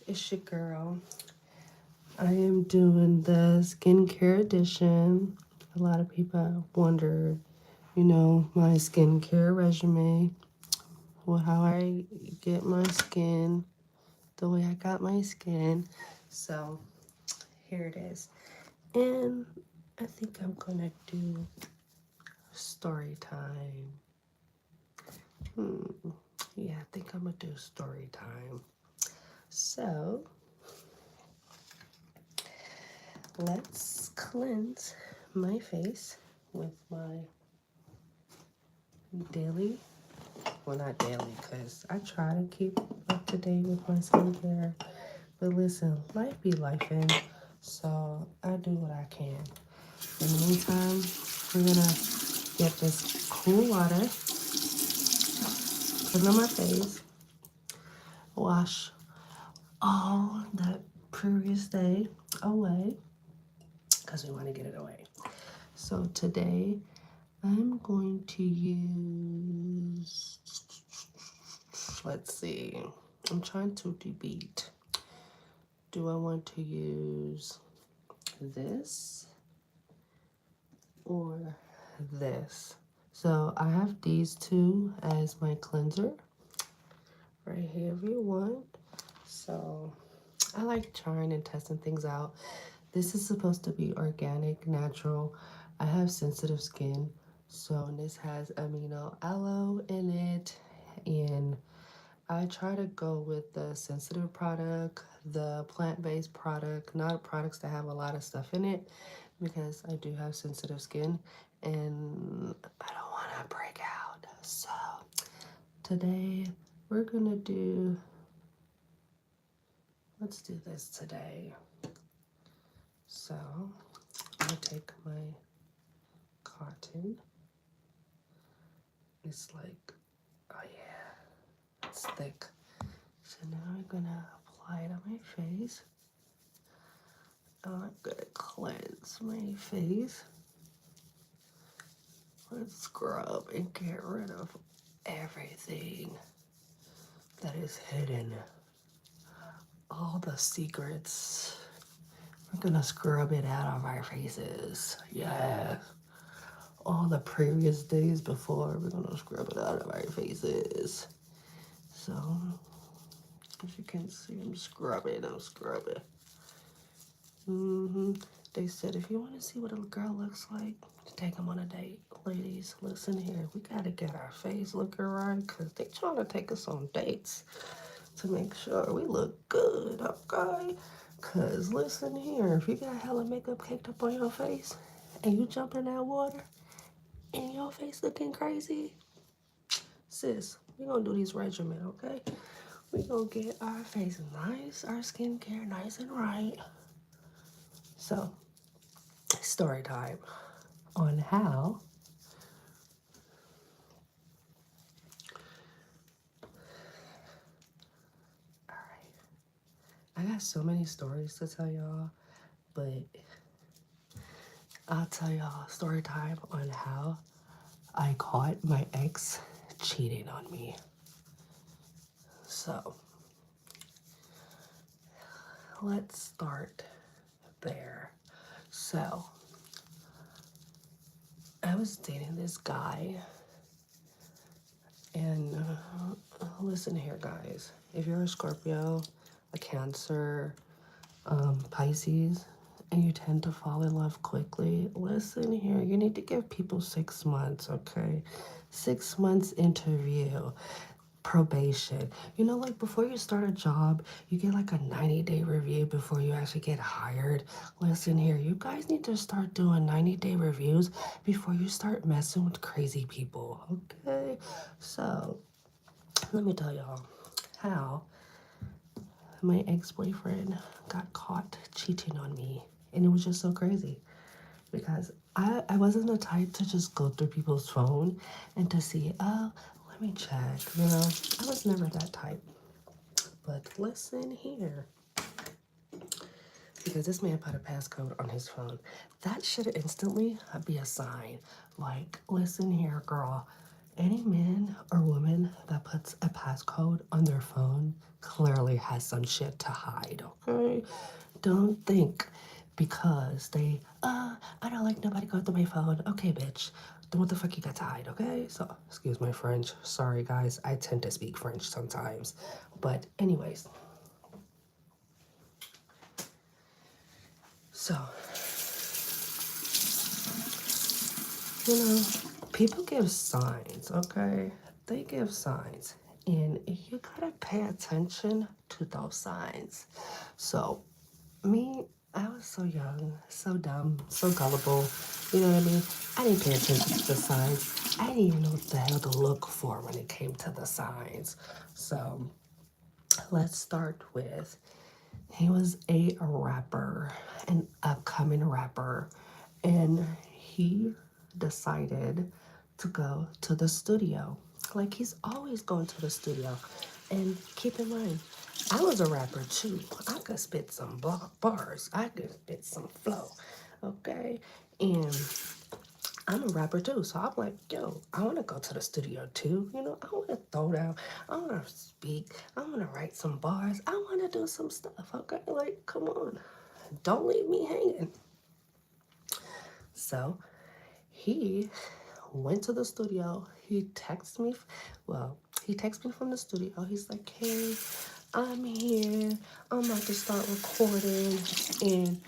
It's your girl. I am doing the skincare edition. A lot of people wonder, my skincare regimen, how I get my skin, the way I got my skin. So here it is. And I think I'm gonna do story time. Yeah, I think I'm gonna do story time. So let's cleanse my face with my daily, well, not daily, because I try to keep up to date with my skincare. But listen, life be lifing, so I do what I can. In the meantime, we're gonna get this cool water, put it on my face, wash all that previous day away, because we want to get it away. So today, I'm going to use, let's see, I'm trying to debate. Do I want to use this or this? So I have these two as my cleanser right here if you want. So I like trying and testing things out. This is supposed to be organic, natural. I have sensitive skin, so this has amino aloe in it, and I try to go with the sensitive product, the plant-based product, not products that have a lot of stuff in it, because I do have sensitive skin and I don't want to break out. So today we're gonna do, let's do this today. So I'm gonna take my cotton. It's like, oh yeah, it's thick. So now I'm gonna apply it on my face. I'm gonna cleanse my face. Let's scrub and get rid of everything that is hidden. All the secrets. We're gonna scrub it out of our faces. Yeah. All the previous days before, we're gonna scrub it out of our faces. So, if you can see, I'm scrubbing. They said if you want to see what a girl looks like, take them on a date. Ladies, listen here. We got to get our face looking right because they trying to take us on dates to make sure we look good, okay? Because listen here, if you got hella makeup caked up on your face and you jump in that water and your face looking crazy, sis, we going to do these regimen, okay? We going to get our face nice, our skincare nice and right. So, story time on how I got so many stories to tell y'all, but I'll tell y'all story time on how I caught my ex cheating on me. So let's start there. So I was dating this guy, and listen here, guys. If you're a Scorpio, a Cancer, Pisces, and you tend to fall in love quickly, listen here. You need to give people 6 months, okay? 6 months interview, probation. Like before you start a job, you get like a 90-day review before you actually get hired. Listen here, you guys need to start doing 90-day reviews before you start messing with crazy people, okay? So, let me tell y'all how my ex-boyfriend got caught cheating on me. And it was just so crazy because I wasn't the type to just go through people's phone and to see, oh, let me check. I was never that type. But listen here, because this man put a passcode on his phone. That should instantly be a sign. Like, listen here, girl. Any man or woman that puts a passcode on their phone clearly has some shit to hide, okay? Don't think because I don't like nobody going through my phone. Okay, bitch. Then what the fuck you got to hide, okay? So, excuse my French. Sorry, guys. I tend to speak French sometimes. But, anyways. So, you know, people give signs, okay? They give signs. And you gotta pay attention to those signs. So, me, I was so young, so dumb, so gullible. You know what I mean? I didn't pay attention to the signs. I didn't even know what the hell to look for when it came to the signs. So, let's start with he was a rapper, an upcoming rapper, and he decided to go to the studio. Like he's always going to the studio. And keep in mind, I was a rapper too. I could spit some bars, I could spit some flow, okay? And I'm a rapper too, so I'm like, yo, I want to go to the studio too. You know, I want to throw down, I want to speak, I want to write some bars, I want to do some stuff. Okay, like, come on, don't leave me hanging. So he went to the studio. He texted me. Well, he texted me from the studio. He's like, hey, I'm here. I'm about to start recording, and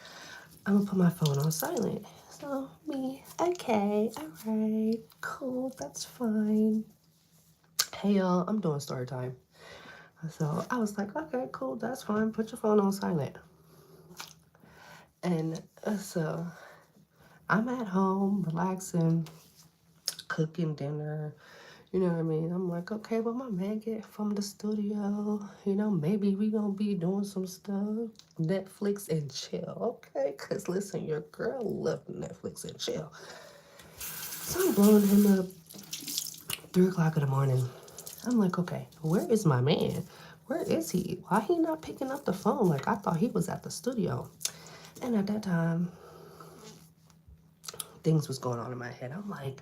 I'm gonna put my phone on silent. So me, okay, all right, cool, that's fine. Hey y'all, I'm doing story time. So I was like, okay, cool, that's fine. Put your phone on silent. And so I'm at home, relaxing, cooking dinner. You know what I mean? I'm like, okay, well, my man get from the studio. You know, maybe we gonna be doing some stuff, Netflix and chill. Okay, cause listen, your girl love Netflix and chill. So I'm blowing him up 3 o'clock in the morning. I'm like, okay, where is my man? Where is he? Why he not picking up the phone? Like I thought he was at the studio. And at that time, things was going on in my head. I'm like,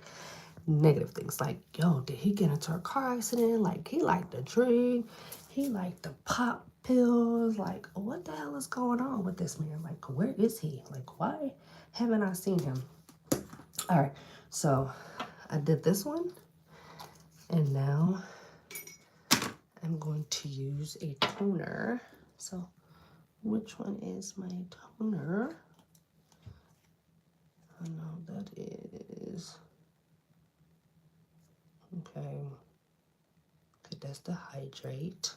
negative things like, yo, did he get into a car accident? Like he liked to drink, he liked to pop pills. Like what the hell is going on with this man? Like where is he? Like why haven't I seen him? All right, so I did this one, and now I'm going to use a toner. So which one is my toner? I know that is okay. Okay, that's the hydrate.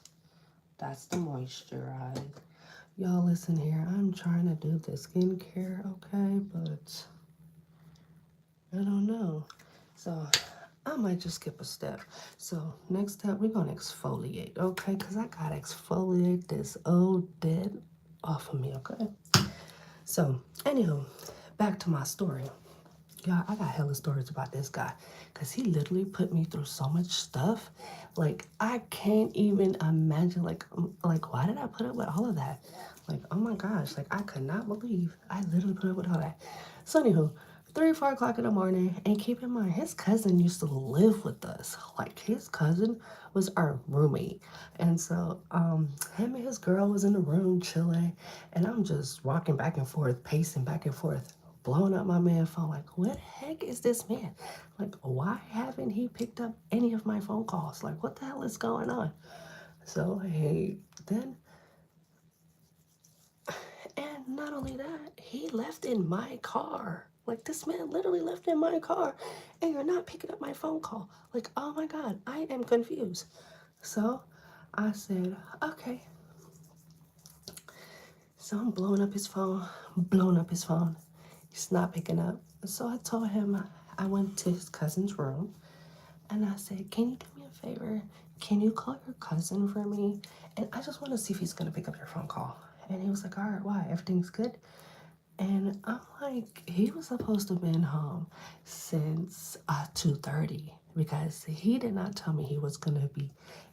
That's the moisturize. Y'all listen here. I'm trying to do the skincare, okay, but I don't know. So I might just skip a step. So next step, we're gonna exfoliate, okay? Cause I gotta exfoliate this old dead off of me, okay? So anywho, back to my story. Y'all, I got hella stories about this guy because he literally put me through so much stuff. Like, I can't even imagine, like, why did I put up with all of that? Like, oh my gosh, like, I could not believe I literally put up with all that. So, anywho, 3 or 4 o'clock in the morning, and keep in mind, his cousin used to live with us. Like, his cousin was our roommate. And so, him and his girl was in the room chilling, and I'm just walking back and forth, pacing back and forth, blowing up my man's phone. Like, what the heck is this man? Like, why haven't he picked up any of my phone calls? Like, what the hell is going on? So, hey, then, and not only that, he left in my car. Like, this man literally left in my car, and you're not picking up my phone call. Like, oh my God, I am confused. So, I said, okay. So I'm blowing up his phone, blowing up his phone. He's not picking up. So I told him I went to his cousin's room, and I said, can you do me a favor? Can you call your cousin for me? And I just want to see if he's going to pick up your phone call. And he was like, all right, why? Everything's good? And I'm like, he was supposed to have been home since 2:30 because he did not tell me he was going to be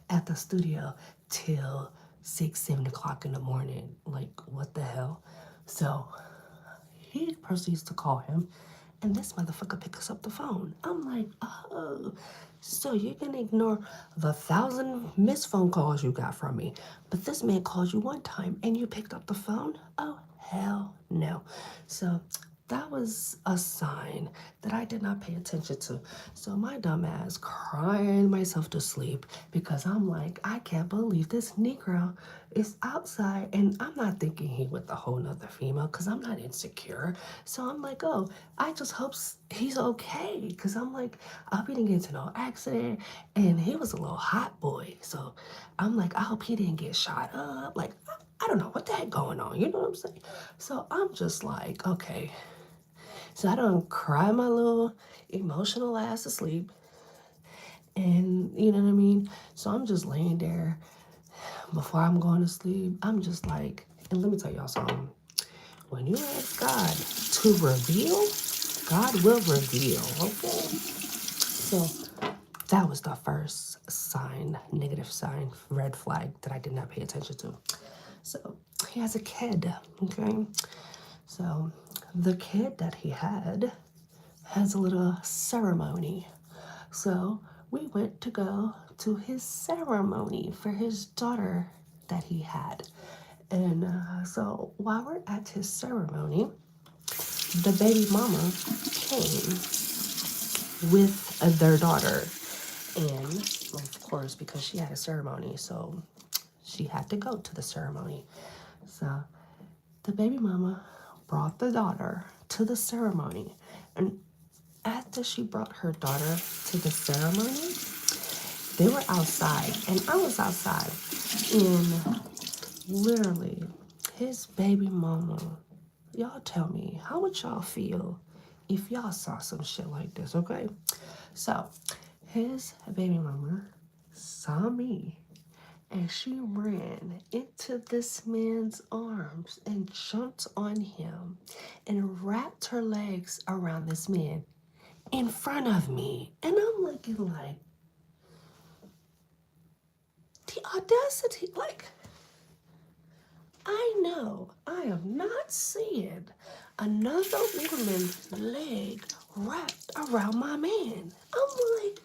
at the studio till 6, 7 o'clock in the morning. Like, what the hell? So he proceeds to call him, And this motherfucker picks up the phone. I'm like, oh, so you can ignore the 1,000 missed phone calls you got from me, but this man called you one time and you picked up the phone? Oh, hell no. So that was a sign that I did not pay attention to. So my dumb ass crying myself to sleep because I'm like, I can't believe this Negro is outside, and I'm not thinking he with a whole nother female because I'm not insecure. So I'm like, oh, I just hope he's okay, because I'm like, I hope he didn't get into no accident, and he was a little hot boy. So I'm like, I hope he didn't get shot up. Like, I don't know what the heck going on. You know what I'm saying? So I'm just like, okay. So I don't cry my little emotional ass to sleep. And you know what I mean? So I'm just laying there before I'm going to sleep. I'm just like, and let me tell y'all something. When you ask God to reveal, God will reveal, okay? So that was the first sign, negative sign, red flag that I did not pay attention to. So he has a kid, okay? So the kid that he had has a little ceremony. So we went to go to his ceremony for his daughter that he had. And so while we're at his ceremony, the baby mama came with their daughter. And of course, because she had a ceremony, so she had to go to the ceremony. So the baby mama brought the daughter to the ceremony. And after she brought her daughter to the ceremony, they were outside, and I was outside. And literally, his baby mama, y'all tell me, how would y'all feel if y'all saw some shit like this, okay? So, his baby mama saw me, and she ran into this man's arms and jumped on him and wrapped her legs around this man in front of me. And I'm looking like, the audacity, like, I know I am not seeing another woman's leg wrapped around my man. I'm like,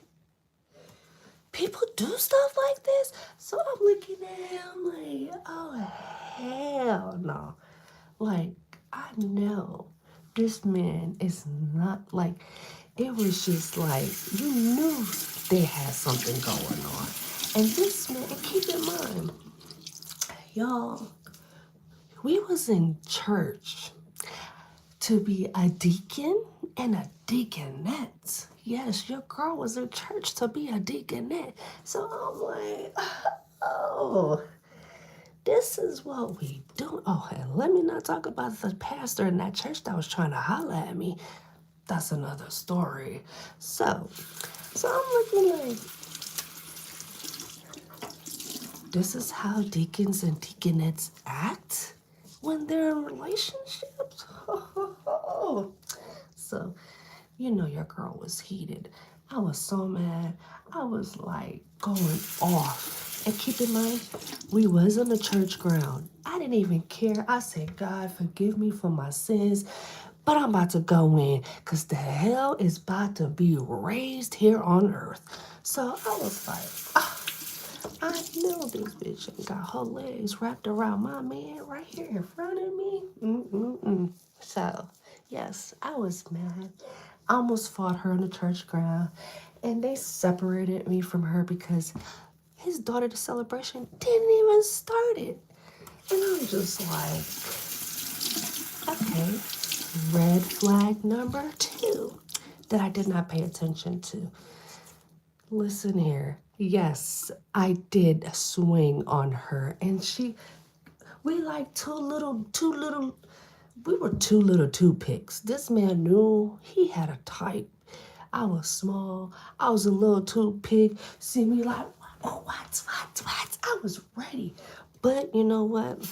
people do stuff like this? So I'm looking at him like, oh, hell no. Like, I know this man is not like, it was just like, you knew they had something going on. And this man, and keep in mind, y'all, we was in church to be a deacon and a deaconette. Yes, your girl was in church to be a deaconette. So I'm like, oh, this is what we do. Oh, and let me not talk about the pastor in that church that was trying to holler at me. That's another story. So I'm looking like, this is how deacons and deaconettes act when they're in relationships? So, you know, your girl was heated. I was so mad. I was like going off. And keep in mind, we was on the church ground. I didn't even care. I said, God, forgive me for my sins, but I'm about to go in because the hell is about to be raised here on earth. So I was like, I know this bitch ain't got her legs wrapped around my man right here in front of me. So, yes, I was mad. I almost fought her on the church ground, and they separated me from her because his daughter, the celebration, didn't even start it. And I'm just like, okay, red flag number 2 that I did not pay attention to. Listen here. Yes, I did swing on her, and we like we were two little toothpicks. This man knew he had a type. I was small. I was a little toothpick. See me like, oh, what? I was ready. But you know what?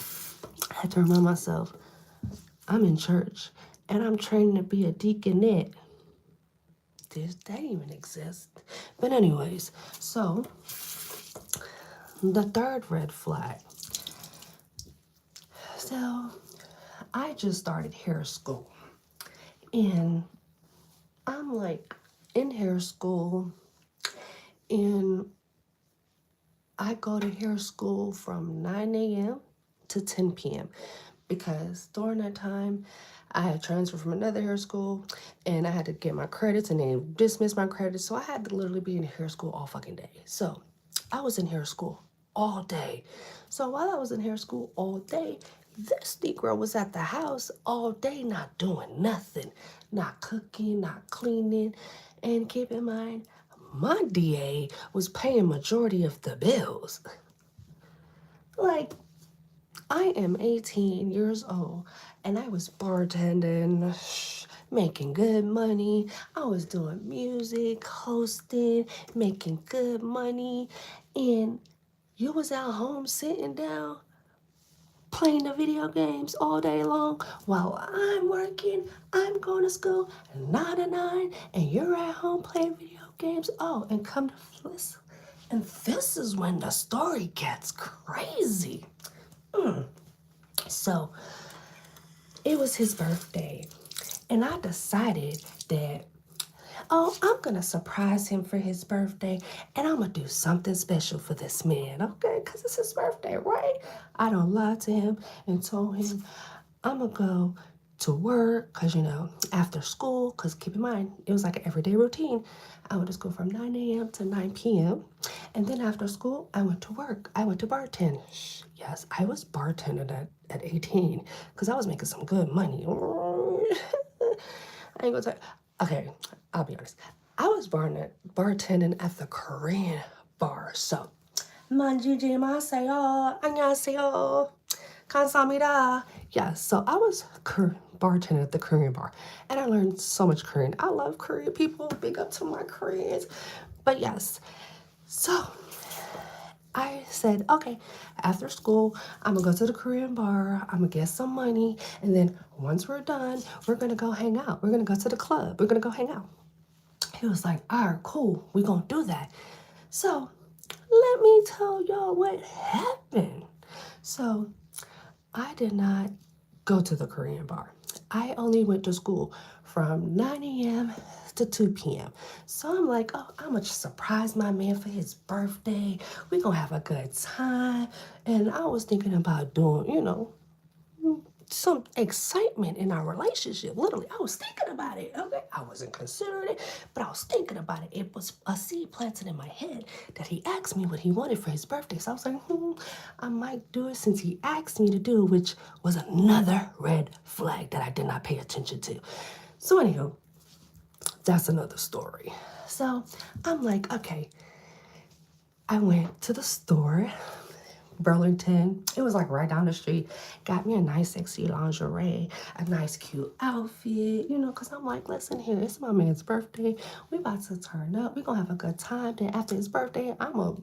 I had to remind myself, I'm in church, and I'm training to be a deaconette. Does that even exist? But anyways, so the third red flag. So I just started hair school, and I'm like in hair school, and I go to hair school from 9 a.m. to 10 p.m. because during that time I had transferred from another hair school and I had to get my credits and they dismissed my credits. So I had to literally be in hair school all fucking day. So I was in hair school all day. So while I was in hair school all day, this Negro was at the house all day not doing nothing, not cooking, not cleaning. And keep in mind, my DA was paying majority of the bills. Like, I am 18 years old and I was bartending, making good money. I was doing music, hosting, making good money. And you was at home sitting down playing the video games all day long while I'm working, I'm going to school 9 to 9, and you're at home playing video games. Oh, and come to this. And this is when the story gets crazy. So it was his birthday, and I decided that, oh, I'm gonna surprise him for his birthday, and I'm gonna do something special for this man, okay? Because it's his birthday, right? I don't lie to him and told him I'm gonna go to work, because, after school, because keep in mind, it was like an everyday routine. I went to school from 9 a.m. to 9 p.m. And then after school, I went to work. I went to bartend. Yes, I was bartending at 18 because I was making some good money. I ain't gonna tell you. Okay, I'll be honest. I was bartending at the Korean bar. So, 만지지 마세요. 안녕하세요. 감사합니다. Yeah, so I was bartending at the Korean bar, and I learned so much Korean. I love Korean people. Big up to my Koreans. But yes, so I said, okay, after school, I'm gonna go to the Korean bar, I'm gonna get some money, and then once we're done, we're gonna go hang out. We're gonna go to the club. We're gonna go hang out. He was like, all right, cool, we gonna do that. So let me tell y'all what happened. So I did not go to the Korean bar. I only went to school from 9 a.m. to 2 p.m. So I'm like, oh, I'm gonna surprise my man for his birthday. We're gonna have a good time. And I was thinking about doing, some excitement in our relationship. Literally, I was thinking about it. Okay, I wasn't considering it, but I was thinking about it. It was a seed planted in my head that he asked me what he wanted for his birthday. So I was like, I might do it since he asked me to do, which was another red flag that I did not pay attention to. So anywho, that's another story. So I'm like, okay, I went to the store, Burlington. It was like right down the street. Got me a nice sexy lingerie, a nice cute outfit, because I'm like, listen here, it's my man's birthday. We about to turn up. We gonna have a good time. Then after his birthday, I'm a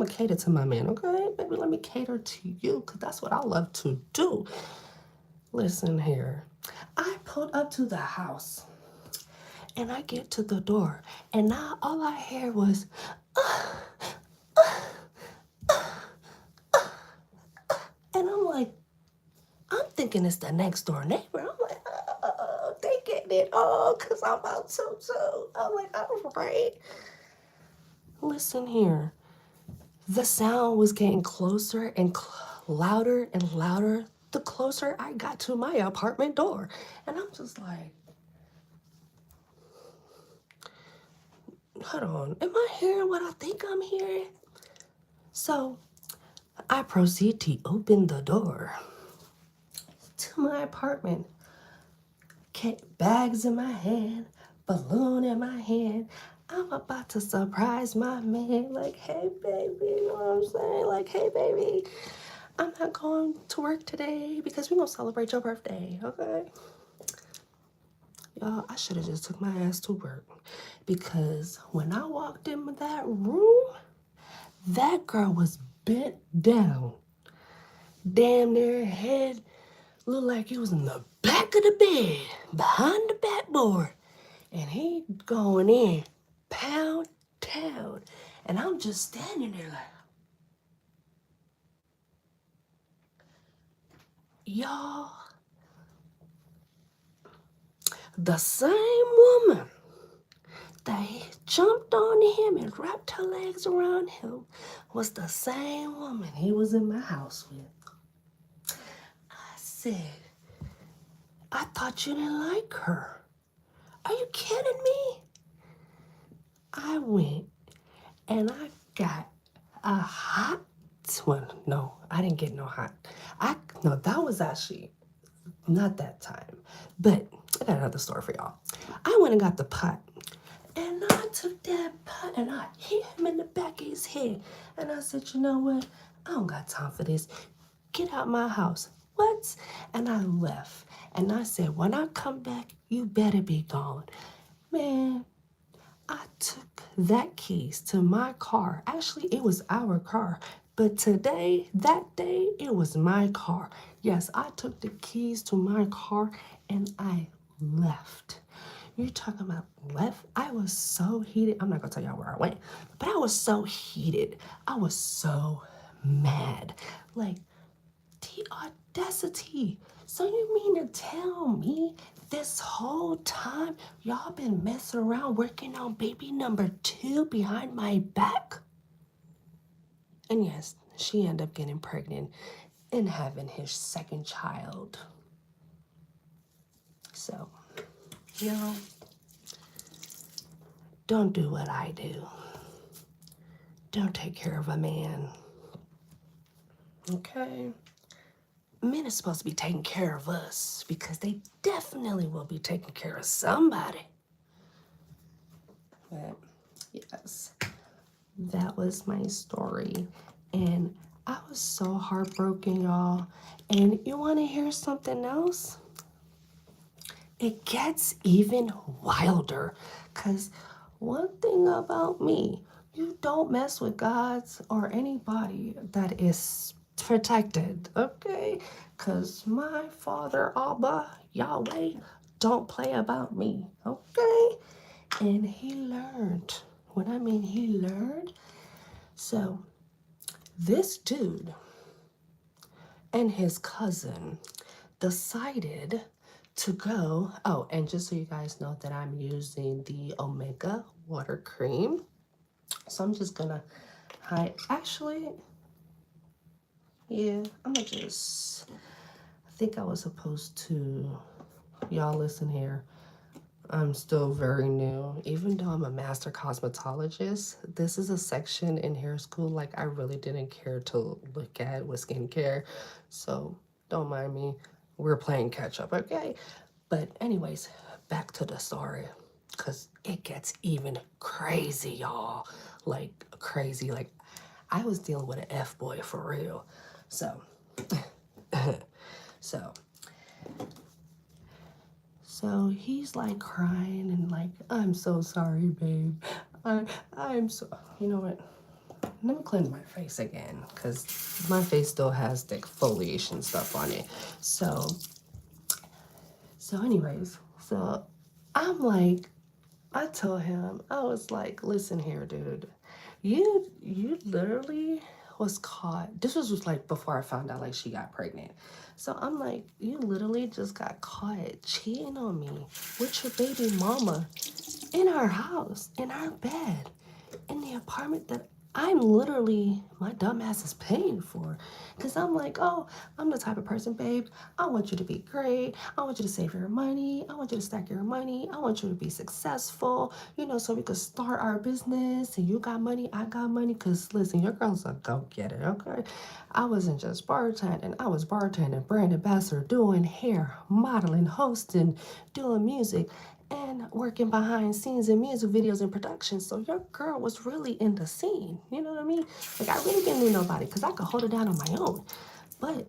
cater to my man, okay? Baby, let me cater to you, because that's what I love to do. Listen here. I pulled up to the house and I get to the door, and now all I hear was, and I'm like, I'm thinking it's the next door neighbor. I'm like, oh, they getting it all because I'm out so. I'm like, all right. Listen here. The sound was getting closer and louder and louder the closer I got to my apartment door. And I'm just like, hold on, am I hearing what I think I'm hearing? So I proceed to open the door to my apartment. Bags in my hand, balloon in my hand. I'm about to surprise my man. Like, hey, baby, you know what I'm saying? Like, hey, baby, I'm not going to work today because we're going to celebrate your birthday, okay? Y'all, I should have just took my ass to work because when I walked in that room, that girl was bent down. Damn near head looked like he was in the back of the bed, behind the backboard. And he going in, pound town. And I'm just standing there like, y'all, the same woman that jumped on him and wrapped her legs around him was the same woman he was in my house with. I said, I thought you didn't like her. Are you kidding me? I went and I got a hot one. No, I didn't get no hot. No, that was actually not that time. But I got another story for y'all. I went and got the pot. And I took that pot and I hit him in the back of his head. And I said, you know what? I don't got time for this. Get out my house. What? And I left. And I said, when I come back, you better be gone. Man, I took that keys to my car. Actually, it was our car. But today, that day, it was my car. Yes, I took the keys to my car and I left. You're talking about left? I was so heated. I'm not gonna tell y'all where I went, but I was so heated. I was so mad. Like, the audacity. So you mean to tell me this whole time y'all been messing around working on baby number 2 behind my back? And yes, she ended up getting pregnant and having his second child. So, y'all, don't do what I do. Don't take care of a man. Okay? Men are supposed to be taking care of us because they definitely will be taking care of somebody. But yes, that was my story. And I was so heartbroken, y'all. And you want to hear something else? It gets even wilder. Because one thing about me, you don't mess with God's or anybody that is protected, okay? Because my Father, Abba, Yahweh, don't play about me, okay? And he learned. When I mean he learned, so this dude and his cousin decided to go. Oh, and just so you guys know that I'm using the Omega water cream. So I'm just gonna hide. Actually, yeah, I'm gonna just, I think I was supposed to, y'all listen here. I'm still very new. Even though I'm a master cosmetologist, this is a section in hair school like I really didn't care to look at with skincare. So don't mind me. We're playing catch up, okay? But anyways, back to the story. Cause it gets even crazy, y'all. Like crazy. Like I was dealing with an F-boy for real. So so So he's like crying and like, I'm so sorry, babe. I'm so, you know what? Let me cleanse my face again because my face still has the exfoliation stuff on it. So anyways, so I'm like, I told him, I was like, listen here, dude. You literally was caught. This was like before I found out like she got pregnant. So I'm like, you literally just got caught cheating on me with your baby mama in our house, in our bed, in the apartment that I'm literally, my dumb ass is paying for. Because I'm like, oh, I'm the type of person, babe, I want you to be great. I want you to save your money. I want you to stack your money. I want you to be successful, you know, so we could start our business and you got money, I got money. Because listen, your girl's a go-getter, okay? I wasn't just bartending. I was bartending, brand ambassador, doing hair, modeling, hosting, doing music, and working behind scenes and music videos and production. So your girl was really in the scene. You know what I mean? Like I really didn't need nobody because I could hold it down on my own. But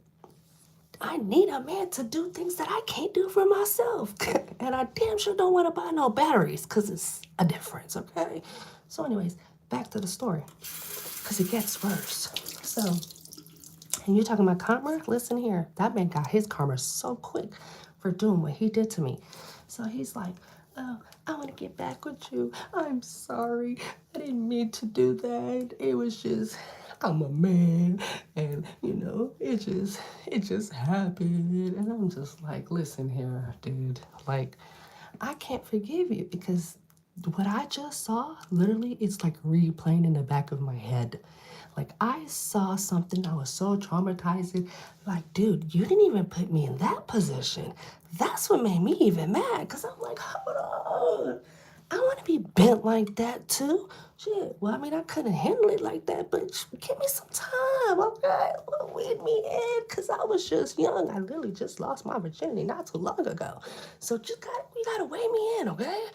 I need a man to do things that I can't do for myself. And I damn sure don't want to buy no batteries because it's a difference, okay? So anyways, back to the story because it gets worse. So, and you're talking about karma? Listen here, that man got his karma so quick for doing what he did to me. So he's like, oh, I want to get back with you. I'm sorry. I didn't mean to do that. It was just, I'm a man. And, you know, it just happened. And I'm just like, listen here, dude. Like, I can't forgive you because what I just saw, literally, it's like replaying in the back of my head. Like, I saw something that was so traumatizing. Like, dude, you didn't even put me in that position. That's what made me even mad. Because I'm like, hold on. I want to be bent like that too. Shit. Well, I mean, I couldn't handle it like that, but give me some time, okay? Weed me in, because I was just young. I literally just lost my virginity not too long ago. So you gotta weigh me in, okay?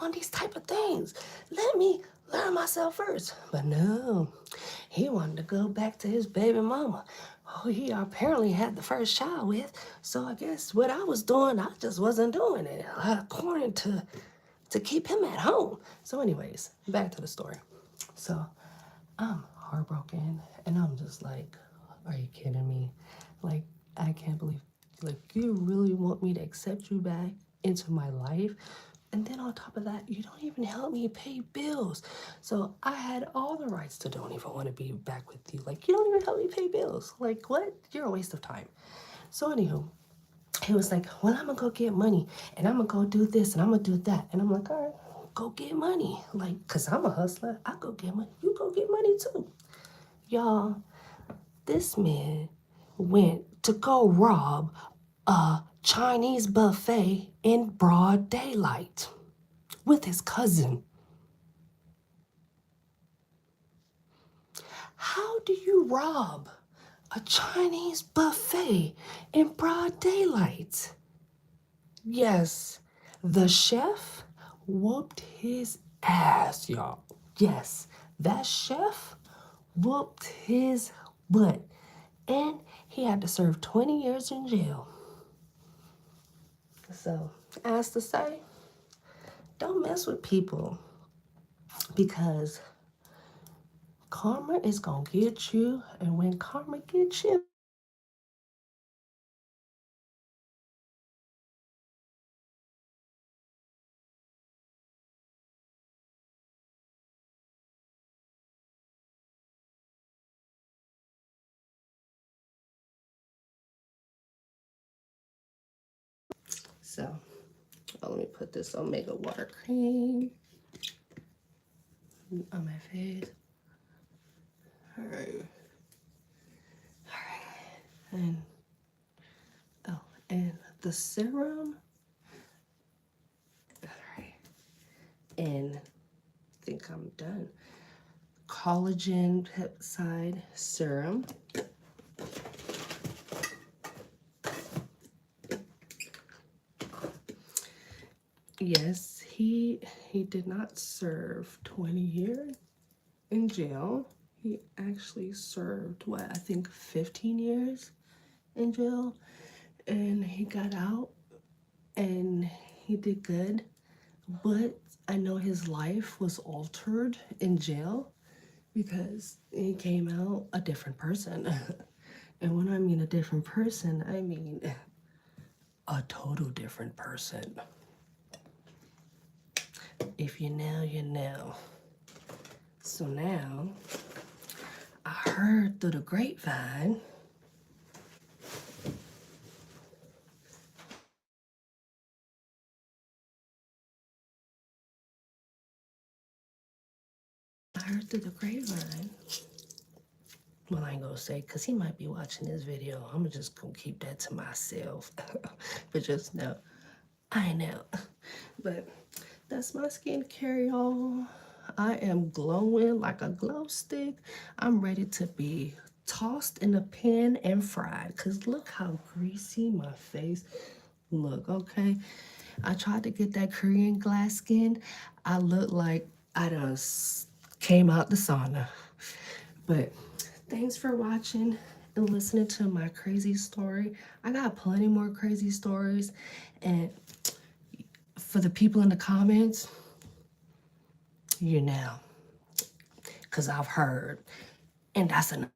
On these type of things. Let me learn myself first. But no, he wanted to go back to his baby mama, who he apparently had the first child with. So I guess what I was doing, I just wasn't doing it, according to keep him at home. So, anyways, back to the story. So I'm heartbroken, and I'm just like, are you kidding me? Like, I can't believe, like, you really want me to accept you back into my life? And then on top of that, you don't even help me pay bills. So I had all the rights to don't even want to be back with you. Like, you don't even help me pay bills. Like, what? You're a waste of time. So, anywho, he was like, well, I'm gonna go get money and I'm gonna go do this and I'm gonna do that. And I'm like, all right, go get money. Like, cause I'm a hustler. I go get money. You go get money too. Y'all, this man went to go rob a Chinese buffet in broad daylight with his cousin. How do you rob a Chinese buffet in broad daylight? Yes, the chef whooped his ass, y'all. Yes, that chef whooped his butt. And he had to serve 20 years in jail. So, as to say, don't mess with people because karma is going to get you. And when karma gets you, so let me put this Omega Water Cream on my face. All right. And and the serum. All right. And I think I'm done. Collagen peptide serum. Yes, he did not serve 20 years in jail. He actually served what, I think 15 years in jail, and he got out and he did good. But I know his life was altered in jail because he came out a different person. And when I mean a different person, I mean a total different person. If you know, you know. So now, I heard through the grapevine well, I ain't gonna say, because he might be watching this video. I'm just gonna keep that to myself. But just know, I know. But that's my skincare, y'all. I am glowing like a glow stick. I'm ready to be tossed in a pan and fried. Because look how greasy my face look, okay? I tried to get that Korean glass skin. I look like I done came out the sauna. But thanks for watching and listening to my crazy story. I got plenty more crazy stories. And for the people in the comments, you know, because I've heard. And that's enough.